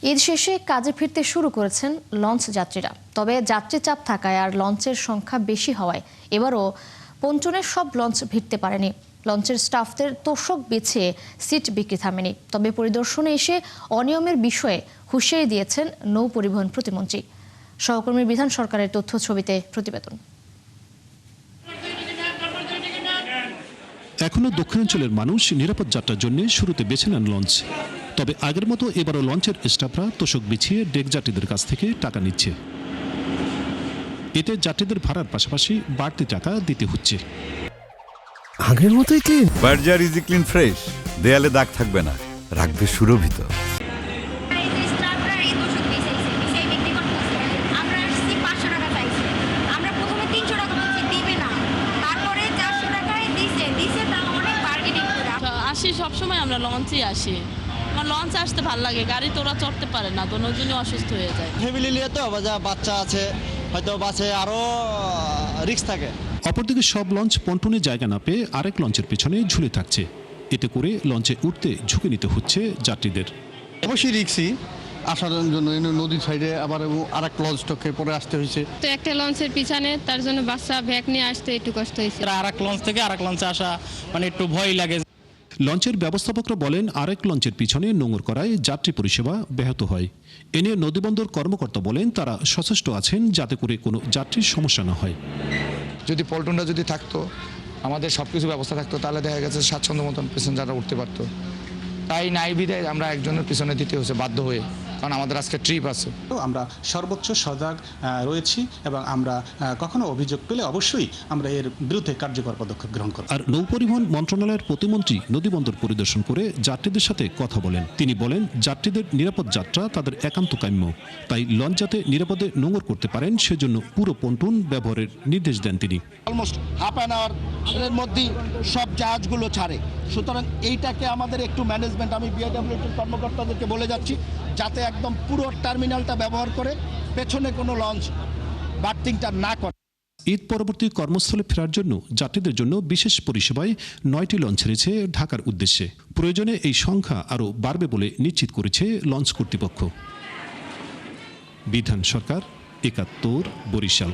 ঈদ শেষে কাজে ফিরতে শুরু করেছেন লঞ্চ যাত্রীরা। তবে যাত্রী চাপ থাকায় আর লঞ্চের সংখ্যা বেশি হওয়ায় এবারও পন্টনের সব লঞ্চ ভিড়তে পারেনি। লঞ্চের স্টাফদের তোষক বিছিয়ে সিট বিক্রি থামেনি। তবে পরিদর্শনে এসে অনিয়মের বিষয়ে হুঁশিয়ারি দিয়েছেন নৌ পরিবহন প্রতিমন্ত্রী। সহকর্মী বিধান সরকারের তথ্য ছবিতে প্রতিবেদন। এখনো দক্ষিণাঞ্চলের মানুষ নিরাপদ যাত্রার জন্য শুরুতে বেছে নেন লঞ্চ। তবে আগের মতো এবারও লঞ্চের স্টাফরা তোষক বিছিয়ে ডেক যাত্রীদের কাছ থেকে টাকা নিচ্ছে। এতে যাত্রীদের ভাড়ার পাশাপাশি বাড়তি টাকা দিতে হচ্ছে। আগের মতোই clean. Berger easy clean fresh, দেয়ালে দাগ থাকবে না, রাখবে সুরভিত। সবসময় আমরা লঞ্চেই আসি। আমার লঞ্চ আসতে ভালো লাগে, গাড়ি তো ওরা চড়তে পারে না, দুজনই অসুস্থ হয়ে যায়। ফ্যামিলি নিয়ে তো বাচ্চা আছে, হয়তো বাসে আরো রিস্ক থাকে। অপরদিকে সব লঞ্চ পন্টনে জায়গা না পেয়ে আরেক লঞ্চের পেছনে ঝুলে থাকছে। এতে করে লঞ্চে উঠতে ঝুঁকি নিতে হচ্ছে যাত্রীদের। অবশ্যই রিস্কই আসার জন্য নদীর সাইডে আবার আরেক লঞ্চটাকে পরে আসতে হয়েছে। তো একটা লঞ্চের পিছনে তার জন্য বাচ্চা ব্যাগ নিয়ে আসতে একটু কষ্ট হয়েছে। আরেক লঞ্চ থেকে আরেক লঞ্চে আসা মানে একটু ভয় লাগে। লঞ্চের ব্যবস্থাপকরা বলেন, আরেক লঞ্চের পিছনে নোঙর করায় যাত্রী পরিষেবা ব্যাহত হয়। এ নিয়ে নদীবন্দর কর্মকর্তা বলেন, তারা সচেষ্ট আছেন যাতে করে কোনো যাত্রীর সমস্যা না হয়। যদি পল্টনটা যদি থাকতো, আমাদের সব কিছু ব্যবস্থা থাকতো, তাহলে দেখা গেছে স্বাচ্ছন্দ্য মতন প্যাসেঞ্জাররা উঠতে পারতো। তাই নাই বিধায় আমরা একজনের পিছনে দিতে হচ্ছে বাধ্য হয়ে, কারণ আমাদের আজকে ট্রিপ আছে। আমরা সর্বোচ্চ সজাগ রয়েছি এবং আমরা কখনো অভিযোগ পেলে অবশ্যই আমরা এর বিরুদ্ধে কার্যকর পদক্ষেপ গ্রহণ করব। আর নৌপরিবহন মন্ত্রণালয়ের প্রতিমন্ত্রী নদীবন্দর পরিদর্শন করে যাত্রীদের সাথে কথা বলেন। তিনি বলেন, যাত্রীদের নিরাপদ যাত্রা তাদের একান্ত কাম্য। তাই লঞ্চ যাতে নিরাপদে নোঙর করতে পারেন সেজন্য পুরো পন্টুন ব্যবহারের নির্দেশ দেন তিনি। অলমোস্ট হাফ অ্যান আওয়ারের মধ্যেই সব জাহাজগুলো ছাড়ে। সুতরাং এইটাকে আমাদের একটু ম্যানেজমেন্ট, আমি বিআইডব্লিউটির কর্মকর্তাদেরকে বলে যাচ্ছি যাতে একদম পুরো টার্মিনালটা ব্যবহার করে পেছনে কোনো লঞ্চ বার্থিংটা না করে। ঈদ পরবর্তী কর্মস্থলে ফেরার জন্য যাত্রীদের জন্য বিশেষ পরিষেবায় 9টি লঞ্চ ছেড়েছে ঢাকার উদ্দেশ্যে। প্রয়োজনে এই সংখ্যা আরও বাড়বে বলে নিশ্চিত করেছে লঞ্চ কর্তৃপক্ষ। বিধান সরকার, ৭১, বরিশাল।